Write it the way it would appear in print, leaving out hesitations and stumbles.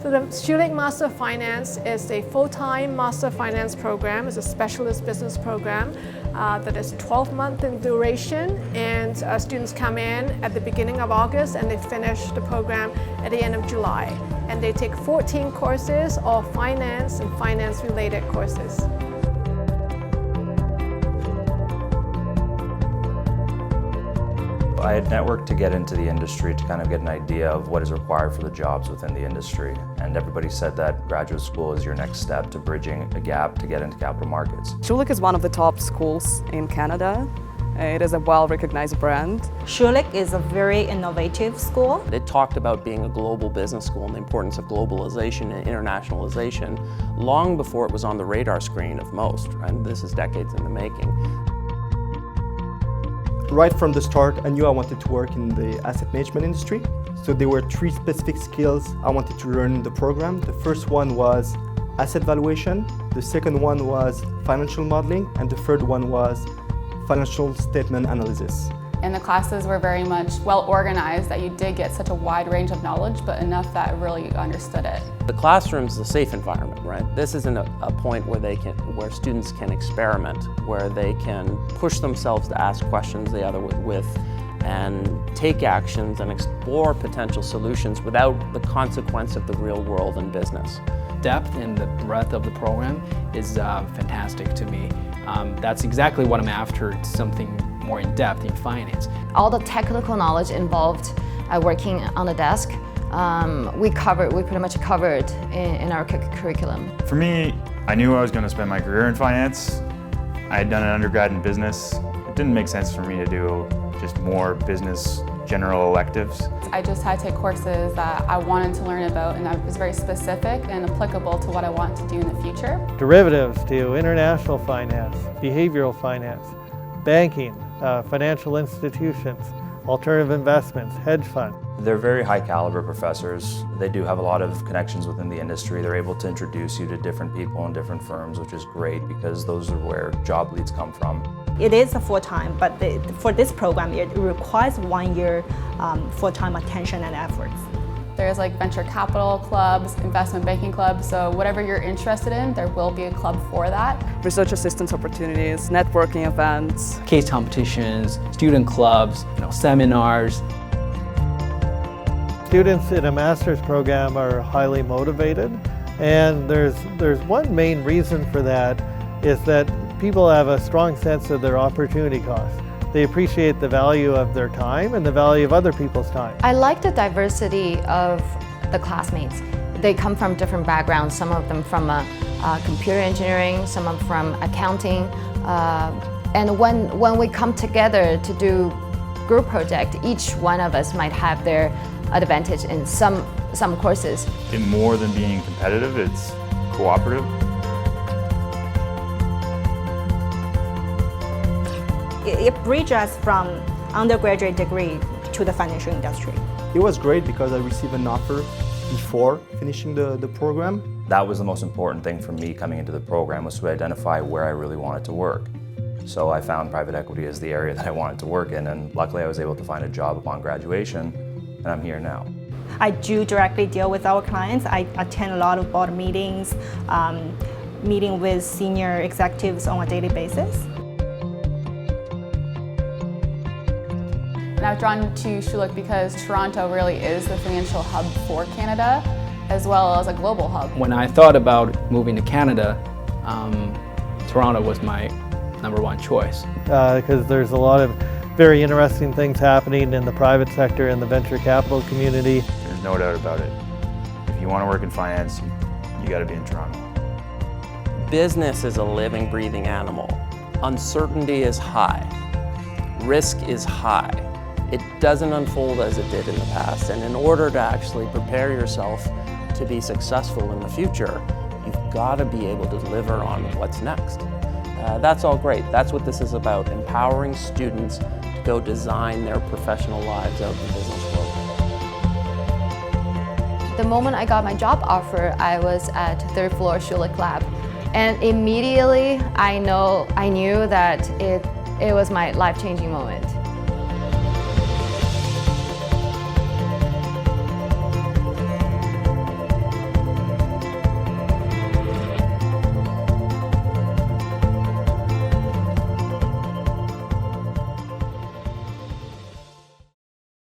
So the Schulich Master of Finance is a full-time Master of Finance program. It's a specialist business program that is 12 months in duration, and students come in at the beginning of August and they finish the program at the end of July. And they take 14 courses, all finance and finance-related courses. I had networked to get into the industry to kind of get an idea of what is required for the jobs within the industry. And everybody said that graduate school is your next step to bridging a gap to get into capital markets. Schulich is one of the top schools in Canada. It is a well-recognized brand. Schulich is a very innovative school. It talked about being a global business school and the importance of globalization and internationalization long before it was on the radar screen of most, right? This is decades in the making. Right from the start, I knew I wanted to work in the asset management industry. So there were 3 specific skills I wanted to learn in the program. The first one was asset valuation, the second one was financial modeling, and the third one was financial statement analysis. And the classes were very much well organized, that you did get such a wide range of knowledge, but enough that really you understood it. The classroom's a safe environment, right? This isn't a point where students can experiment, where they can push themselves to ask questions the other with and take actions and explore potential solutions without the consequence of the real world and business. Depth and the breadth of the program is fantastic to me. That's exactly what I'm after, something more in depth in finance. All the technical knowledge involved working on the desk, we pretty much covered in our curriculum. For me, I knew I was going to spend my career in finance. I had done an undergrad in business. It didn't make sense for me to do just more business general electives. I just had to take courses that I wanted to learn about, and that was very specific and applicable to what I want to do in the future. Derivatives to international finance, behavioral finance, banking, financial institutions, alternative investments, hedge funds. They're very high caliber professors. They do have a lot of connections within the industry. They're able to introduce you to different people and different firms, which is great because those are where job leads come from. It is a full-time, but for this program, it requires 1 year full-time attention and efforts. There's like venture capital clubs, investment banking clubs, so whatever you're interested in, there will be a club for that. Research assistance opportunities, networking events, Case competitions, student clubs, seminars. Students in a master's program are highly motivated, and there's one main reason for that is that people have a strong sense of their opportunity cost. They appreciate the value of their time and the value of other people's time. I like the diversity of the classmates. They come from different backgrounds, some of them from computer engineering, some of them from accounting. And when we come together to do group project, each one of us might have their advantage in some courses. In more than being competitive, it's cooperative. It bridges us from undergraduate degree to the financial industry. It was great because I received an offer before finishing the program. That was the most important thing for me coming into the program, was to identify where I really wanted to work. So I found private equity as the area that I wanted to work in, and luckily I was able to find a job upon graduation, and I'm here now. I do directly deal with our clients. I attend a lot of board meetings, meeting with senior executives on a daily basis. And I was drawn to Schulich because Toronto really is the financial hub for Canada, as well as a global hub. When I thought about moving to Canada, Toronto was my #1 choice. Because there's a lot of very interesting things happening in the private sector and the venture capital community. There's no doubt about it. If you want to work in finance, you got to be in Toronto. Business is a living, breathing animal. Uncertainty is high. Risk is high. It doesn't unfold as it did in the past, and in order to actually prepare yourself to be successful in the future, you've got to be able to deliver on what's next. That's all great. That's what this is about, empowering students to go design their professional lives out in the business world. The moment I got my job offer, I was at 3rd floor Schulich Lab, and immediately I knew that it was my life-changing moment.